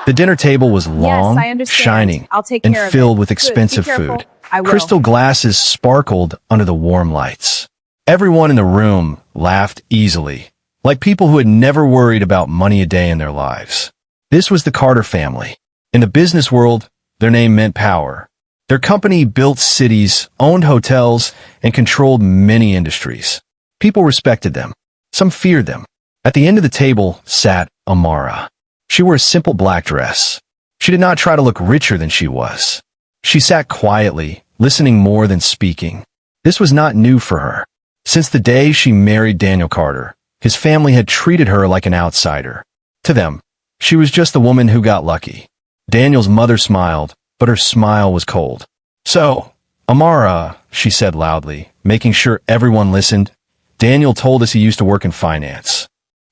The dinner table was long, I understand. shining, I'll take and care of filled it. with Good. expensive Be careful. food. I will. Crystal glasses sparkled under the warm lights. Everyone in the room laughed easily, like people who had never worried about money a day in their lives. This was the Carter family. In the business world, their name meant power. Their company built cities, owned hotels, and controlled many industries. People respected them. Some feared them. At the end of the table sat Amara. She wore a simple black dress. She did not try to look richer than she was. She sat quietly, listening more than speaking. This was not new for her. Since the day she married Daniel Carter, his family had treated her like an outsider. To them, she was just the woman who got lucky. Daniel's mother smiled, but her smile was cold. "So, Amara," she said loudly, making sure everyone listened, "Daniel told us he used to work in finance."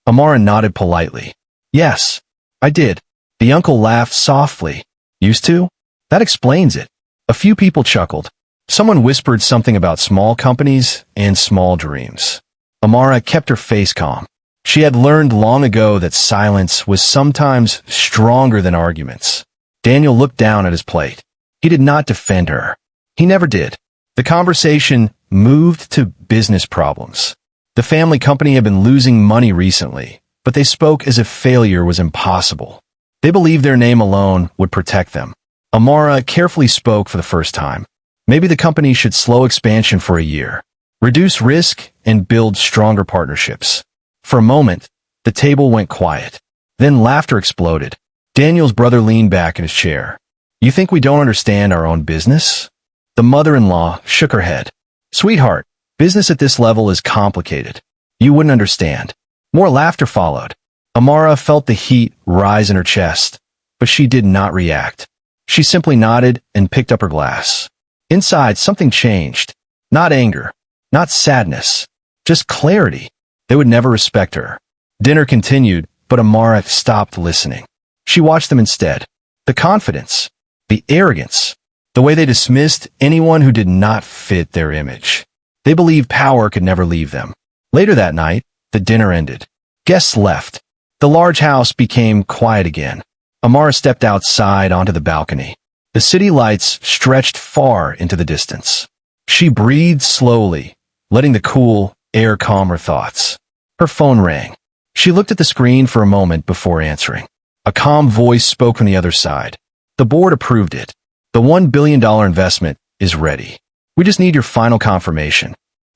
Amara nodded politely. "Yes, I did." The uncle laughed softly. "Used to? That explains it." A few people chuckled. Someone whispered something about small companies and small dreams. Amara kept her face calm. She had learned long ago that silence was sometimes stronger than arguments. Daniel looked down at his plate. He did not defend her. He never did. The conversation moved to business problems. The family company had been losing money recently, but they spoke as if failure was impossible. They believed their name alone would protect them. Amara carefully spoke for the first time. Maybe the company should slow expansion for a year, reduce risk, and build stronger partnerships. For a moment, the table went quiet. Then laughter exploded. Daniel's brother leaned back in his chair. "You think we don't understand our own business?" The mother-in-law shook her head. "Sweetheart, business at this level is complicated. You wouldn't understand." More laughter followed. Amara felt the heat rise in her chest, but she did not react. She simply nodded and picked up her glass. Inside, something changed. Not anger, not sadness, just clarity. They would never respect her. Dinner continued, but Amara stopped listening. She watched them instead. The confidence, the arrogance, the way they dismissed anyone who did not fit their image. They believed power could never leave them. Later that night, the dinner ended. Guests left. The large house became quiet again. Amara stepped outside onto the balcony. The city lights stretched far into the distance. She breathed slowly, letting the cool air calm her thoughts. Her phone rang. She looked at the screen for a moment before answering. A calm voice spoke from the other side. "The board approved it. The $1 billion investment is ready. We just need your final confirmation."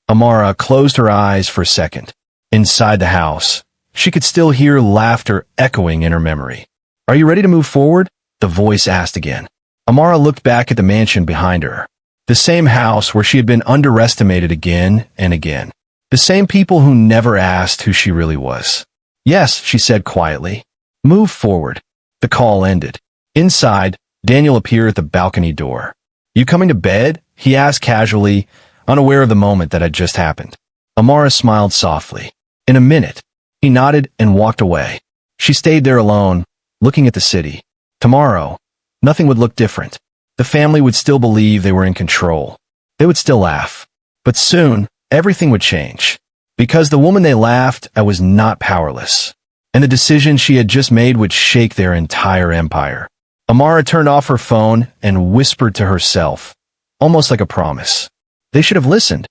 Amara closed her eyes for a second. Inside the house, she could still hear laughter echoing in her memory. "Are you ready to move forward?" the voice asked again. Amara looked back at the mansion behind her. The same house where she had been underestimated again and again. The same people who never asked who she really was. "Yes," she said quietly. "Move forward." The call ended. Inside, Daniel appeared at the balcony door. "You coming to bed?" he asked casually, unaware of the moment that had just happened. Amara smiled softly. "In a minute." He nodded and walked away. She stayed there alone, looking at the city. Tomorrow, nothing would look different. The family would still believe they were in control. They would still laugh. But soon, everything would change. Because the woman they laughed at was not powerless. And the decision she had just made would shake their entire empire. Amara turned off her phone and whispered to herself, almost like a promise. They should have listened.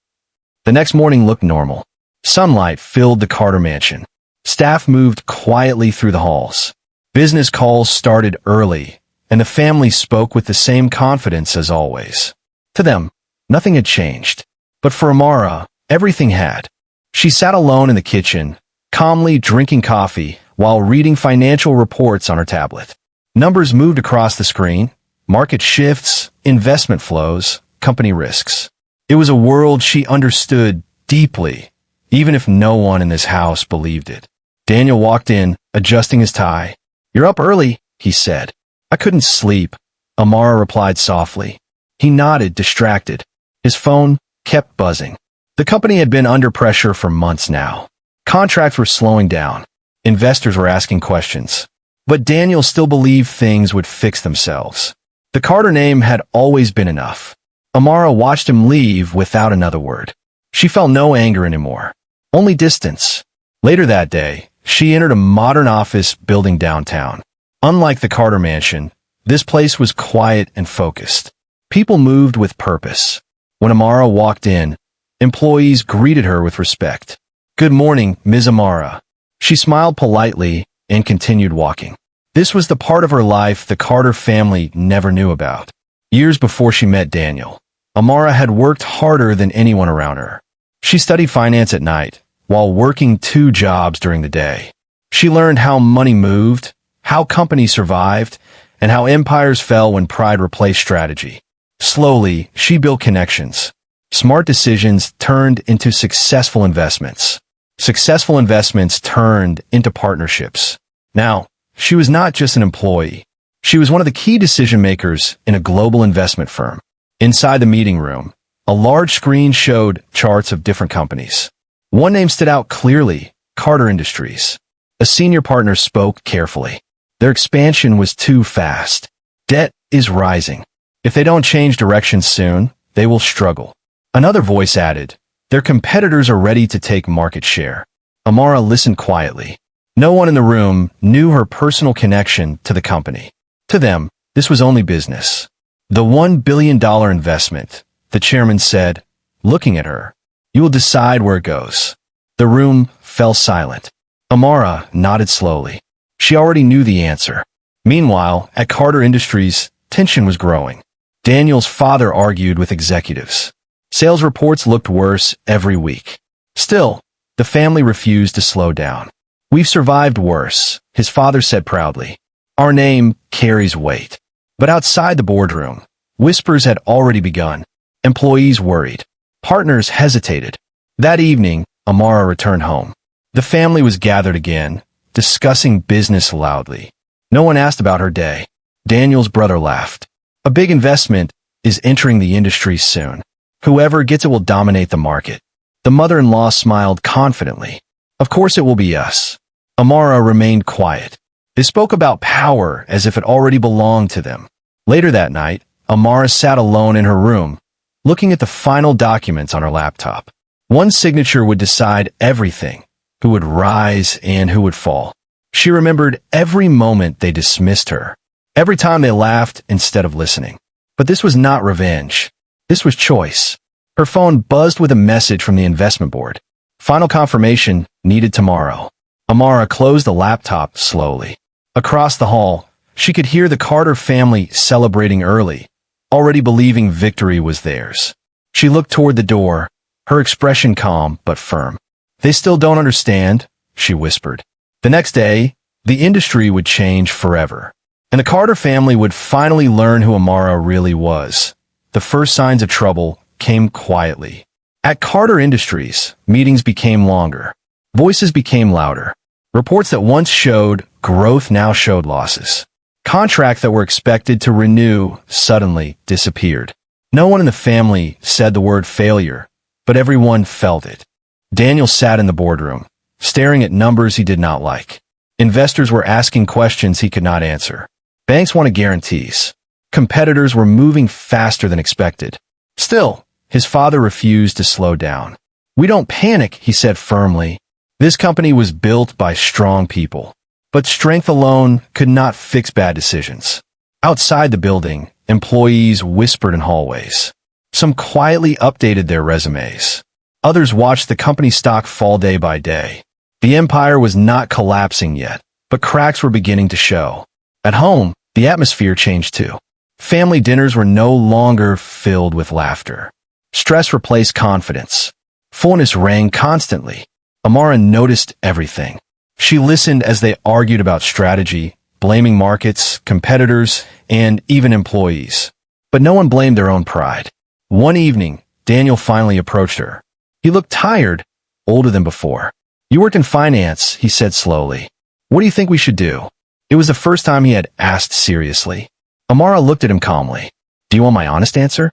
The next morning looked normal. Sunlight filled the Carter mansion. Staff moved quietly through the halls. Business calls started early, and the family spoke with the same confidence as always. To them, nothing had changed. But for Amara, everything had. She sat alone in the kitchen, calmly drinking coffee while reading financial reports on her tablet. Numbers moved across the screen, market shifts, investment flows, company risks. It was a world she understood deeply, even if no one in this house believed it. Daniel walked in, adjusting his tie. "You're up early," he said. "I couldn't sleep," Amara replied softly. He nodded, distracted. His phone kept buzzing. The company had been under pressure for months now. Contracts were slowing down. Investors were asking questions. But Daniel still believed things would fix themselves. The Carter name had always been enough. Amara watched him leave without another word. She felt no anger anymore, only distance. Later that day, she entered a modern office building downtown. Unlike the Carter mansion, this place was quiet and focused. People moved with purpose. When Amara walked in, employees greeted her with respect. "Good morning, Ms. Amara." She smiled politely and continued walking. This was the part of her life the Carter family never knew about. Years before she met Daniel, Amara had worked harder than anyone around her. She studied finance at night, while working 2 jobs during the day. She learned how money moved, how companies survived, and how empires fell when pride replaced strategy. Slowly, she built connections. Smart decisions turned into successful investments. Successful investments turned into partnerships. Now, she was not just an employee. She was one of the key decision-makers in a global investment firm. Inside the meeting room, a large screen showed charts of different companies. One name stood out clearly: Carter Industries. A senior partner spoke carefully. Their expansion was too fast. Debt is rising. If they don't change direction soon, they will struggle. Another voice added, their competitors are ready to take market share. Amara listened quietly. No one in the room knew her personal connection to the company. To them, this was only business. The $1 billion investment, the chairman said, looking at her. You will decide where it goes. The room fell silent. Amara nodded slowly. She already knew the answer. Meanwhile, at Carter Industries, tension was growing. Daniel's father argued with executives. Sales reports looked worse every week. Still, the family refused to slow down. We've survived worse, his father said proudly. Our name carries weight. But outside the boardroom, whispers had already begun. Employees worried. Partners hesitated. That evening, Amara returned home. The family was gathered again, discussing business loudly. No one asked about her day. Daniel's brother laughed. A big investment is entering the industry soon. Whoever gets it will dominate the market. The mother-in-law smiled confidently. Of course it will be us. Amara remained quiet. They spoke about power as if it already belonged to them. Later that night, Amara sat alone in her room, looking at the final documents on her laptop. One signature would decide everything, who would rise and who would fall. She remembered every moment they dismissed her, every time they laughed instead of listening. But this was not revenge. This was choice. Her phone buzzed with a message from the investment board. Final confirmation needed tomorrow. Amara closed the laptop slowly. Across the hall, she could hear the Carter family celebrating early, already believing victory was theirs. She looked toward the door, her expression calm but firm. They still don't understand, she whispered. The next day, the industry would change forever, and the Carter family would finally learn who Amara really was. The first signs of trouble came quietly. At Carter Industries, meetings became longer. Voices became louder. Reports that once showed growth now showed losses. Contracts that were expected to renew suddenly disappeared. No one in the family said the word failure, but everyone felt it. Daniel sat in the boardroom, staring at numbers he did not like. Investors were asking questions he could not answer. Banks wanted guarantees. Competitors were moving faster than expected. Still, his father refused to slow down. We don't panic, he said firmly. This company was built by strong people. But strength alone could not fix bad decisions. Outside the building, employees whispered in hallways. Some quietly updated their resumes. Others watched the company stock fall day by day. The empire was not collapsing yet, but cracks were beginning to show. At home, the atmosphere changed too. Family dinners were no longer filled with laughter. Stress replaced confidence. Fullness rang constantly. Amara noticed everything. She listened as they argued about strategy, blaming markets, competitors, and even employees. But no one blamed their own pride. One evening, Daniel finally approached her. He looked tired, older than before. You worked in finance, he said slowly. What do you think we should do? It was the first time he had asked seriously. Amara looked at him calmly. Do you want my honest answer?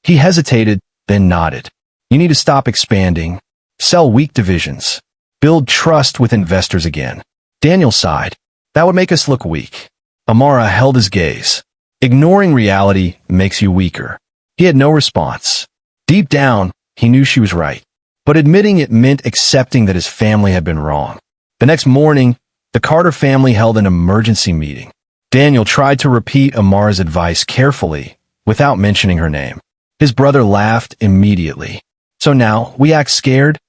He hesitated, then nodded. You need to stop expanding. Sell weak divisions. Build trust with investors again. Daniel sighed. That would make us look weak. Amara held his gaze. Ignoring reality makes you weaker. He had no response. Deep down, he knew she was right. But admitting it meant accepting that his family had been wrong. The next morning, the Carter family held an emergency meeting. Daniel tried to repeat Amara's advice carefully, without mentioning her name. His brother laughed immediately. So now, we act scared?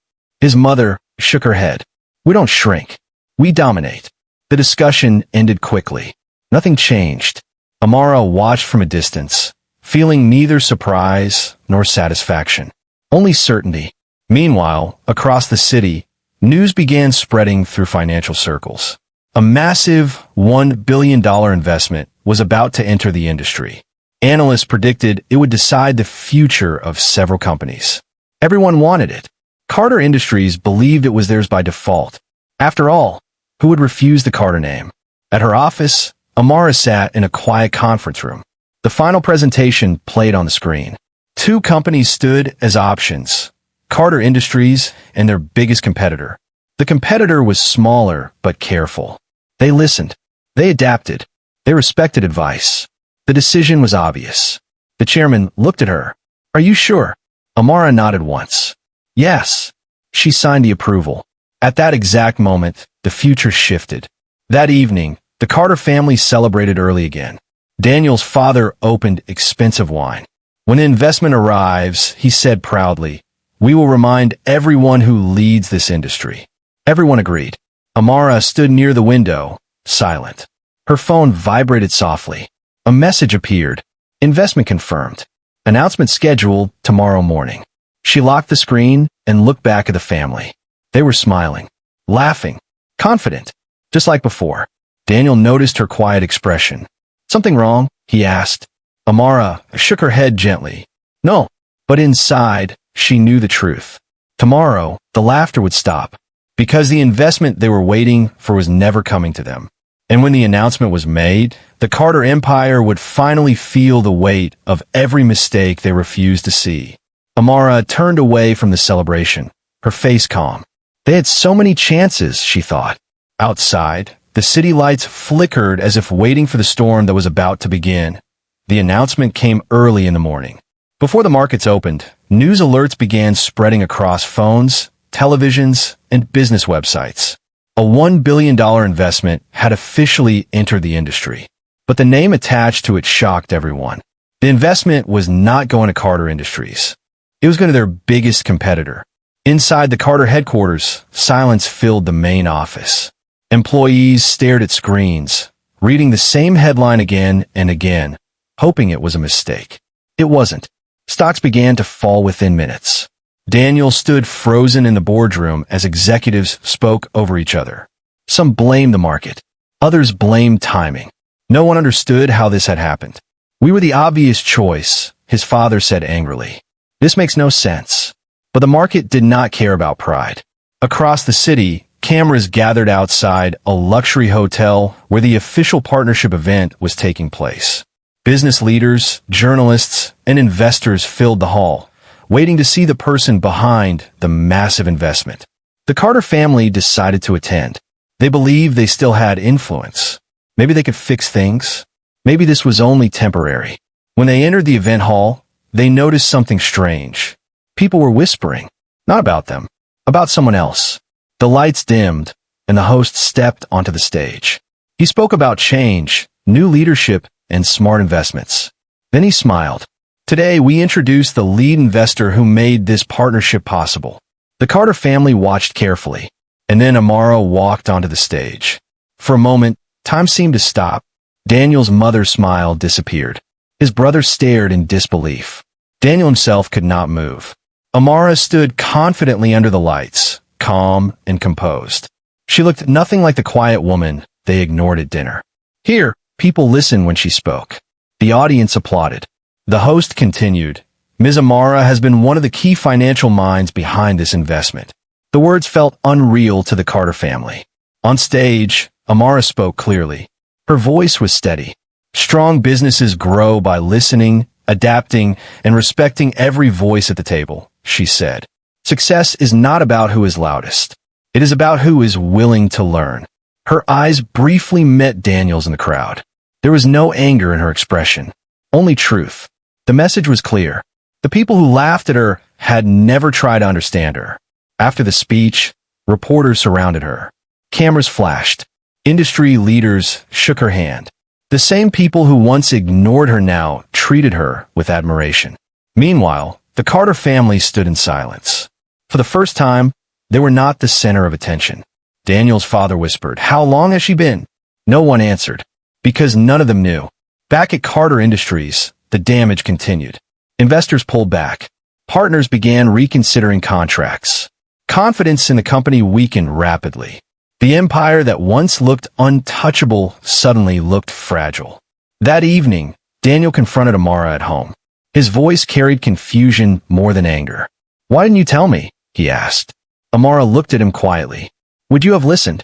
His mother shook her head. We don't shrink. We dominate. The discussion ended quickly. Nothing changed. Amara watched from a distance, feeling neither surprise nor satisfaction. Only certainty. Meanwhile, across the city, news began spreading through financial circles. A massive $1 billion investment was about to enter the industry. Analysts predicted it would decide the future of several companies. Everyone wanted it. Carter Industries believed it was theirs by default. After all, who would refuse the Carter name? At her office, Amara sat in a quiet conference room. The final presentation played on the screen. Two companies stood as options: Carter Industries and their biggest competitor. The competitor was smaller but careful. They listened. They adapted. They respected advice. The decision was obvious. The chairman looked at her. Are you sure? Amara nodded once. Yes. She signed the approval. At that exact moment, the future shifted. That evening, the Carter family celebrated early again. Daniel's father opened expensive wine. When the investment arrives, he said proudly, "We will remind everyone who leads this industry." Everyone agreed. Amara stood near the window, silent. Her phone vibrated softly. A message appeared. Investment confirmed. Announcement scheduled tomorrow morning. She locked the screen and looked back at the family. They were smiling, laughing, confident, just like before. Daniel noticed her quiet expression. Something wrong? He asked. Amara shook her head gently. No, but inside, she knew the truth. Tomorrow, the laughter would stop, because the investment they were waiting for was never coming to them. And when the announcement was made, the Carter Empire would finally feel the weight of every mistake they refused to see. Amara turned away from the celebration, her face calm. They had so many chances, she thought. Outside, the city lights flickered as if waiting for the storm that was about to begin. The announcement came early in the morning. Before the markets opened, news alerts began spreading across phones, televisions, and business websites. A $1 billion investment had officially entered the industry, but the name attached to it shocked everyone. The investment was not going to Carter Industries. It was going to their biggest competitor. Inside the Carter headquarters, silence filled the main office. Employees stared at screens, reading the same headline again and again, hoping it was a mistake. It wasn't. Stocks began to fall within minutes. Daniel stood frozen in the boardroom as executives spoke over each other. Some blamed the market. Others blamed timing. No one understood how this had happened. We were the obvious choice, his father said angrily. This makes no sense. But the market did not care about pride. Across the city, cameras gathered outside a luxury hotel where the official partnership event was taking place. Business leaders, journalists, and investors filled the hall, waiting to see the person behind the massive investment. The Carter family decided to attend. They believed they still had influence. Maybe they could fix things. Maybe this was only temporary. When they entered the event hall, they noticed something strange. People were whispering, not about them, about someone else. The lights dimmed, and the host stepped onto the stage. He spoke about change, new leadership, and smart investments. Then he smiled. Today, we introduce the lead investor who made this partnership possible. The Carter family watched carefully, and then Amara walked onto the stage. For a moment, time seemed to stop. Daniel's mother's smile disappeared. His brother stared in disbelief. Daniel himself could not move. Amara stood confidently under the lights, calm and composed. She looked nothing like the quiet woman they ignored at dinner. Here, people listened when she spoke. The audience applauded. The host continued, Ms. Amara has been one of the key financial minds behind this investment. The words felt unreal to the Carter family. On stage, Amara spoke clearly. Her voice was steady. Strong businesses grow by listening, adapting, and respecting every voice at the table, she said. Success is not about who is loudest. It is about who is willing to learn. Her eyes briefly met Daniel's in the crowd. There was no anger in her expression, only truth. The message was clear. The people who laughed at her had never tried to understand her. After the speech, reporters surrounded her. Cameras flashed. Industry leaders shook her hand. The same people who once ignored her now treated her with admiration. Meanwhile, the Carter family stood in silence. For the first time, they were not the center of attention. Daniel's father whispered, "How long has she been?" No one answered, because none of them knew. Back at Carter Industries, the damage continued. Investors pulled back. Partners began reconsidering contracts. Confidence in the company weakened rapidly. The empire that once looked untouchable suddenly looked fragile. That evening, Daniel confronted Amara at home. His voice carried confusion more than anger. "Why didn't you tell me?" he asked. Amara looked at him quietly. "Would you have listened?"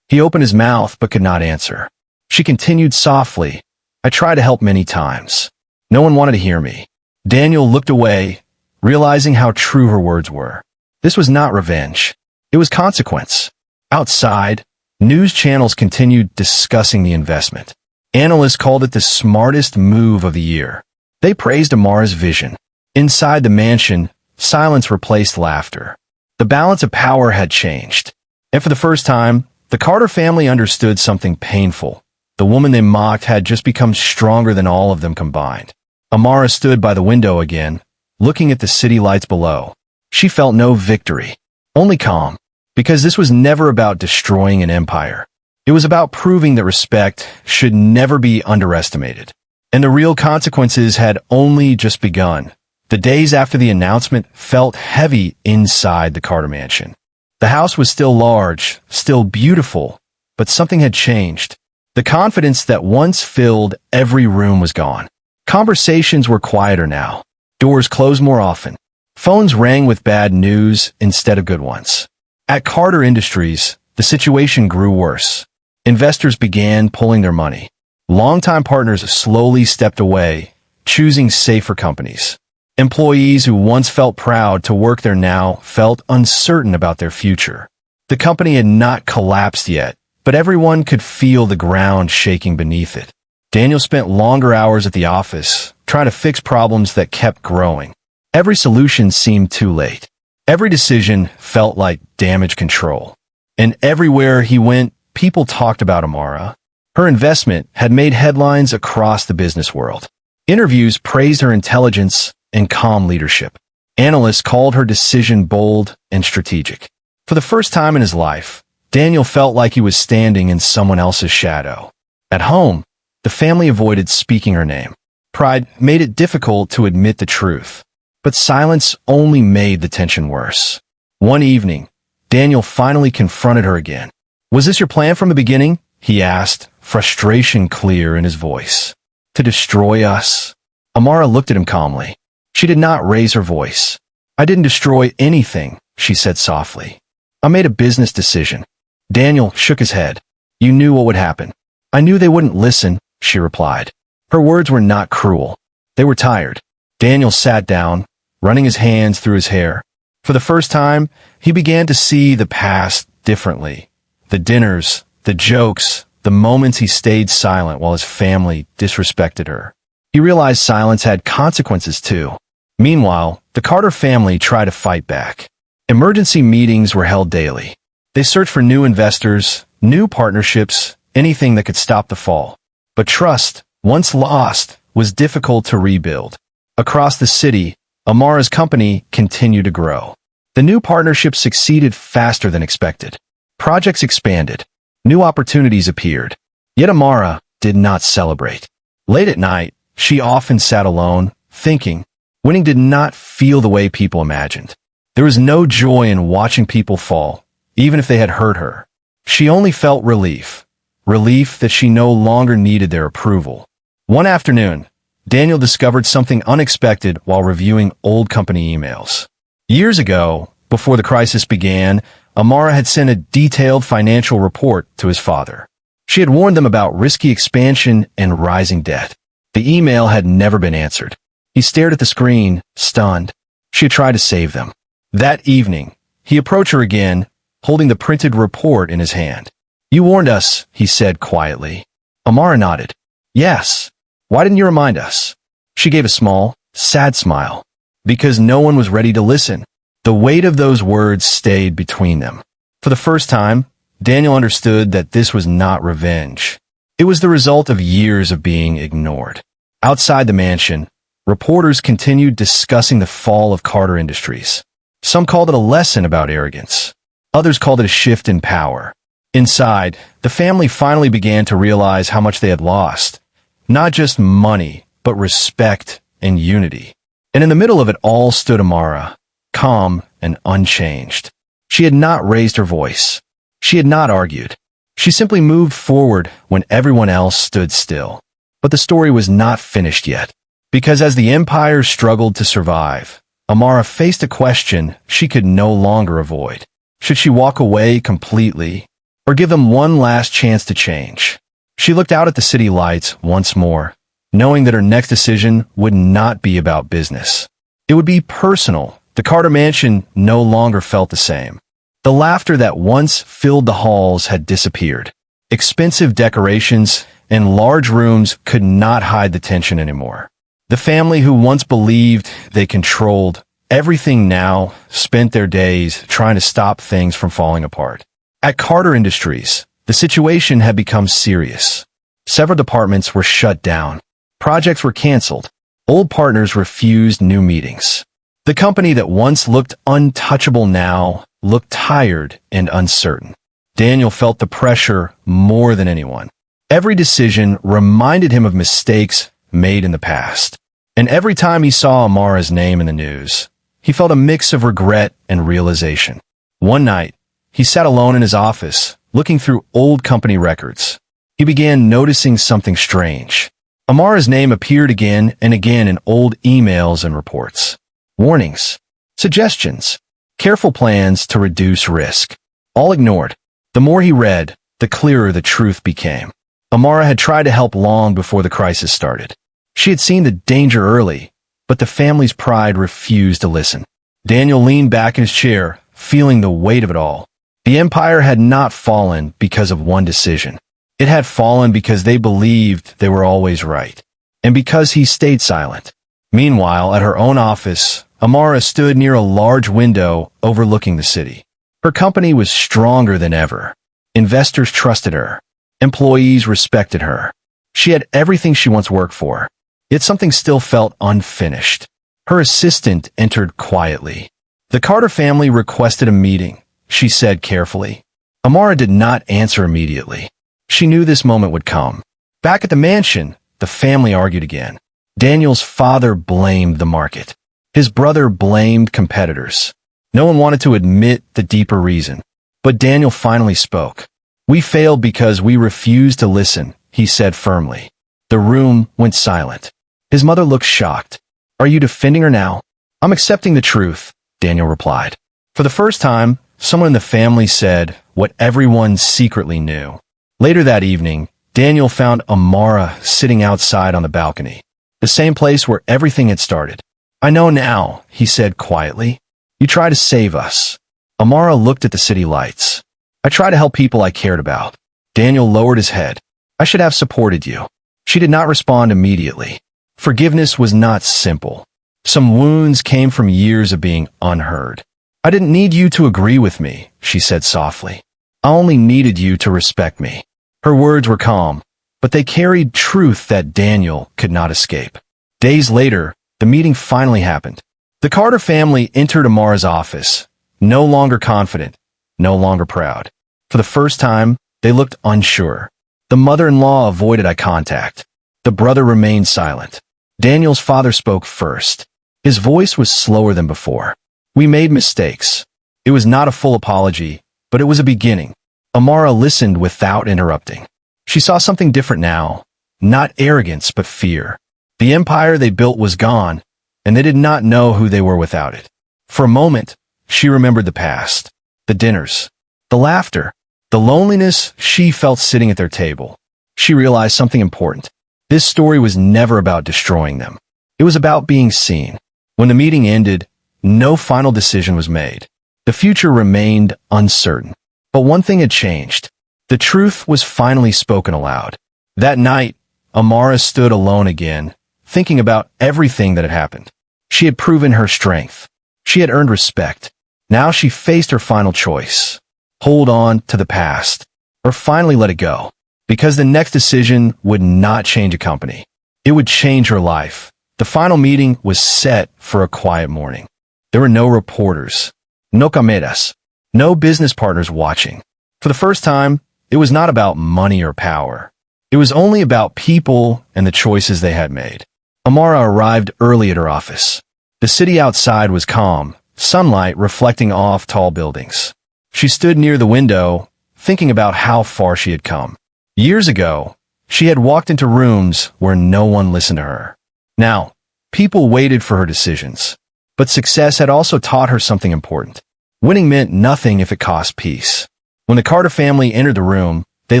He opened his mouth but could not answer. She continued softly, "I tried to help many times. No one wanted to hear me." Daniel looked away, realizing how true her words were. This was not revenge. It was consequence. Outside, news channels continued discussing the investment. Analysts called it the smartest move of the year. They praised Amara's vision. Inside the mansion, silence replaced laughter. The balance of power had changed. And for the first time, the Carter family understood something painful. The woman they mocked had just become stronger than all of them combined. Amara stood by the window again, looking at the city lights below. She felt no victory, only calm. Because this was never about destroying an empire. It was about proving that respect should never be underestimated. And the real consequences had only just begun. The days after the announcement felt heavy inside the Carter mansion. The house was still large, still beautiful, but something had changed. The confidence that once filled every room was gone. Conversations were quieter now. Doors closed more often. Phones rang with bad news instead of good ones. At Carter Industries, the situation grew worse. Investors began pulling their money. Longtime partners slowly stepped away, choosing safer companies. Employees who once felt proud to work there now felt uncertain about their future. The company had not collapsed yet, but everyone could feel the ground shaking beneath it. Daniel spent longer hours at the office, trying to fix problems that kept growing. Every solution seemed too late. Every decision felt like damage control. And everywhere he went, people talked about Amara. Her investment had made headlines across the business world. Interviews praised her intelligence and calm leadership. Analysts called her decision bold and strategic. For the first time in his life, Daniel felt like he was standing in someone else's shadow. At home, the family avoided speaking her name. Pride made it difficult to admit the truth. But silence only made the tension worse. One evening, Daniel finally confronted her again. "Was this your plan from the beginning?" he asked, frustration clear in his voice. "To destroy us?" Amara looked at him calmly. She did not raise her voice. "I didn't destroy anything," she said softly. "I made a business decision." Daniel shook his head. "You knew what would happen." "I knew they wouldn't listen," she replied. Her words were not cruel. They were tired. Daniel sat down, running his hands through his hair. For the first time, he began to see the past differently. The dinners, the jokes, the moments he stayed silent while his family disrespected her. He realized silence had consequences too. Meanwhile, the Carter family tried to fight back. Emergency meetings were held daily. They searched for new investors, new partnerships, anything that could stop the fall. But trust, once lost, was difficult to rebuild. Across the city, Amara's company continued to grow. The new partnership succeeded faster than expected. Projects expanded. New opportunities appeared. Yet Amara did not celebrate. Late at night, she often sat alone, thinking. Winning did not feel the way people imagined. There was no joy in watching people fall, even if they had hurt her. She only felt relief. Relief that she no longer needed their approval. One afternoon, Daniel discovered something unexpected while reviewing old company emails. Years ago, before the crisis began, Amara had sent a detailed financial report to his father. She had warned them about risky expansion and rising debt. The email had never been answered. He stared at the screen, stunned. She had tried to save them. That evening, he approached her again, holding the printed report in his hand. "You warned us," he said quietly. Amara nodded. "Yes. Why didn't you remind us?" She gave a small, sad smile. Because no one was ready to listen. The weight of those words stayed between them. For the first time, Daniel understood that this was not revenge. It was the result of years of being ignored. Outside the mansion, reporters continued discussing the fall of Carter Industries. Some called it a lesson about arrogance. Others called it a shift in power. Inside, the family finally began to realize how much they had lost. Not just money, but respect and unity. And in the middle of it all stood Amara, calm and unchanged. She had not raised her voice. She had not argued. She simply moved forward when everyone else stood still. But the story was not finished yet. Because as the empire struggled to survive, Amara faced a question she could no longer avoid. Should she walk away completely, or give them one last chance to change? She looked out at the city lights once more, knowing that her next decision would not be about business. It would be personal. The Carter mansion no longer felt the same. The laughter that once filled the halls had disappeared. Expensive decorations and large rooms could not hide the tension anymore. The family who once believed they controlled everything now spent their days trying to stop things from falling apart. At Carter Industries, the situation had become serious. Several departments were shut down. Projects were canceled. Old partners refused new meetings. The company that once looked untouchable now looked tired and uncertain. Daniel felt the pressure more than anyone. Every decision reminded him of mistakes made in the past. And every time he saw Amara's name in the news, he felt a mix of regret and realization. One night, he sat alone in his office, looking through old company records. He began noticing something strange. Amara's name appeared again and again in old emails and reports. Warnings, suggestions, careful plans to reduce risk. All ignored. The more he read, the clearer the truth became. Amara had tried to help long before the crisis started. She had seen the danger early, but the family's pride refused to listen. Daniel leaned back in his chair, feeling the weight of it all. The empire had not fallen because of one decision. It had fallen because they believed they were always right, and because he stayed silent. Meanwhile, at her own office, Amara stood near a large window overlooking the city. Her company was stronger than ever. Investors trusted her. Employees respected her. She had everything she once worked for. Yet something still felt unfinished. Her assistant entered quietly. The Carter family requested a meeting, she said carefully. Amara did not answer immediately. She knew this moment would come. Back at the mansion, the family argued again. Daniel's father blamed the market. His brother blamed competitors. No one wanted to admit the deeper reason. But Daniel finally spoke. "We failed because we refused to listen," he said firmly. The room went silent. His mother looked shocked. "Are you defending her now?" "I'm accepting the truth," Daniel replied. For the first time, someone in the family said what everyone secretly knew. Later that evening, Daniel found Amara sitting outside on the balcony, the same place where everything had started. "I know now," he said quietly. "You try to save us." Amara looked at the city lights. "I try to help people I cared about." Daniel lowered his head. "I should have supported you." She did not respond immediately. Forgiveness was not simple. Some wounds came from years of being unheard. "I didn't need you to agree with me," she said softly. "I only needed you to respect me." Her words were calm, but they carried truth that Daniel could not escape. Days later, the meeting finally happened. The Carter family entered Amara's office, no longer confident, no longer proud. For the first time, they looked unsure. The mother-in-law avoided eye contact. The brother remained silent. Daniel's father spoke first. His voice was slower than before. "We made mistakes." It was not a full apology, but it was a beginning. Amara listened without interrupting. She saw something different now. Not arrogance, but fear. The empire they built was gone, and they did not know who they were without it. For a moment, she remembered the past. The dinners. The laughter. The loneliness she felt sitting at their table. She realized something important. This story was never about destroying them. It was about being seen. When the meeting ended, no final decision was made. The future remained uncertain. But one thing had changed. The truth was finally spoken aloud. That night, Amara stood alone again, thinking about everything that had happened. She had proven her strength. She had earned respect. Now she faced her final choice. Hold on to the past, or finally let it go. because the next decision would not change a company. It would change her life. The final meeting was set for a quiet morning. There were no reporters, no cameras, no business partners watching. For the first time, it was not about money or power. It was only about people and the choices they had made. Amara arrived early at her office. The city outside was calm, sunlight reflecting off tall buildings. She stood near the window, thinking about how far she had come. Years ago, she had walked into rooms where no one listened to her. Now, people waited for her decisions. But success had also taught her something important. Winning meant nothing if it cost peace. When the Carter family entered the room, they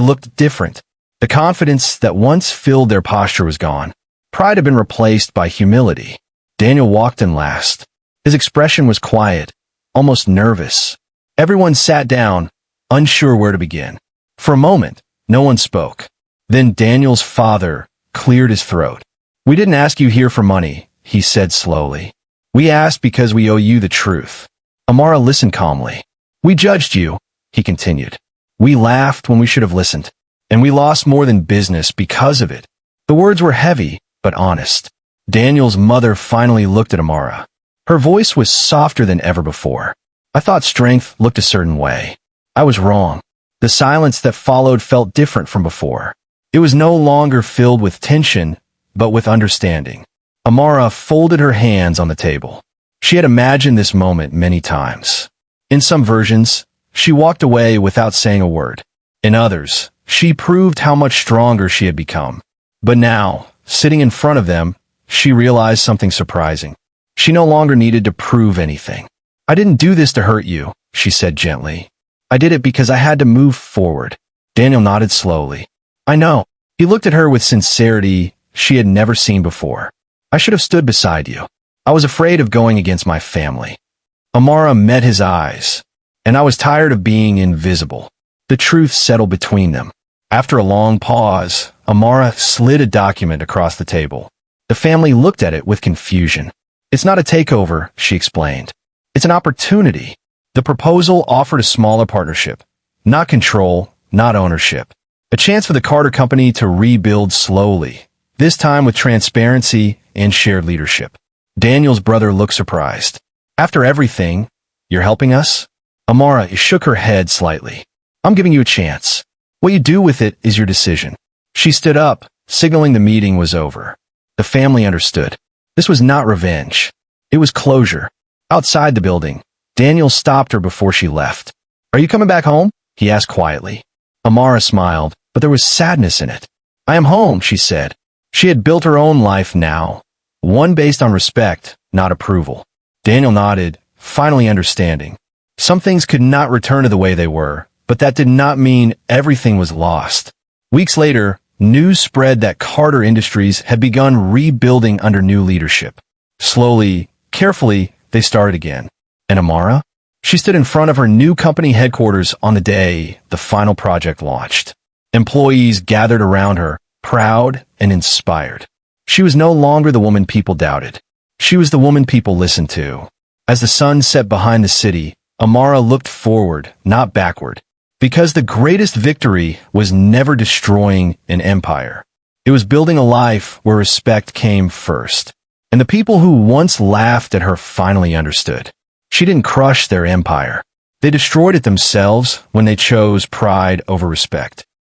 looked different. The confidence that once filled their posture was gone. Pride had been replaced by humility. Daniel walked in last. His expression was quiet, almost nervous. Everyone sat down, unsure where to begin. For a moment, no one spoke. Then Daniel's father cleared his throat. "We didn't ask you here for money," he said slowly. "We asked because we owe you the truth." Amara listened calmly. "We judged you," he continued. "We laughed when we should have listened. And we lost more than business because of it." The words were heavy, but honest. Daniel's mother finally looked at Amara. Her voice was softer than ever before. "I thought strength looked a certain way. I was wrong." The silence that followed felt different from before. It was no longer filled with tension, but with understanding. Amara folded her hands on the table. She had imagined this moment many times. In some versions, she walked away without saying a word. In others, she proved how much stronger she had become. But now, sitting in front of them, she realized something surprising. She no longer needed to prove anything. "I didn't do this to hurt you," she said gently. "I did it because I had to move forward." Daniel nodded slowly. "I know." He looked at her with sincerity she had never seen before. "I should have stood beside you. I was afraid of going against my family." Amara met his eyes, and I was tired of being invisible. The truth settled between them. After a long pause, Amara slid a document across the table. The family looked at it with confusion. "It's not a takeover," she explained. "It's an opportunity." The proposal offered a smaller partnership. Not control, not ownership. A chance for the Carter Company to rebuild slowly, this time with transparency and shared leadership. Daniel's brother looked surprised. "After everything, you're helping us?" Amara shook her head slightly. "I'm giving you a chance. What you do with it is your decision." She stood up, signaling the meeting was over. The family understood. This was not revenge. It was closure. Outside the building, Daniel stopped her before she left. "Are you coming back home?" he asked quietly. Amara smiled, but there was sadness in it. "I am home," she said. She had built her own life now, one based on respect, not approval. Daniel nodded, finally understanding. Some things could not return to the way they were, but that did not mean everything was lost. Weeks later, news spread that Carter Industries had begun rebuilding under new leadership. Slowly, carefully, they started again. And Amara? She stood in front of her new company headquarters on the day the final project launched. Employees gathered around her, proud and inspired. She was no longer the woman people doubted. She was the woman people listened to. As the sun set behind the city, Amara looked forward, not backward. Because the greatest victory was never destroying an empire. It was building a life where respect came first. And the people who once laughed at her finally understood. She didn't crush their empire. They destroyed it themselves when they chose pride over respect.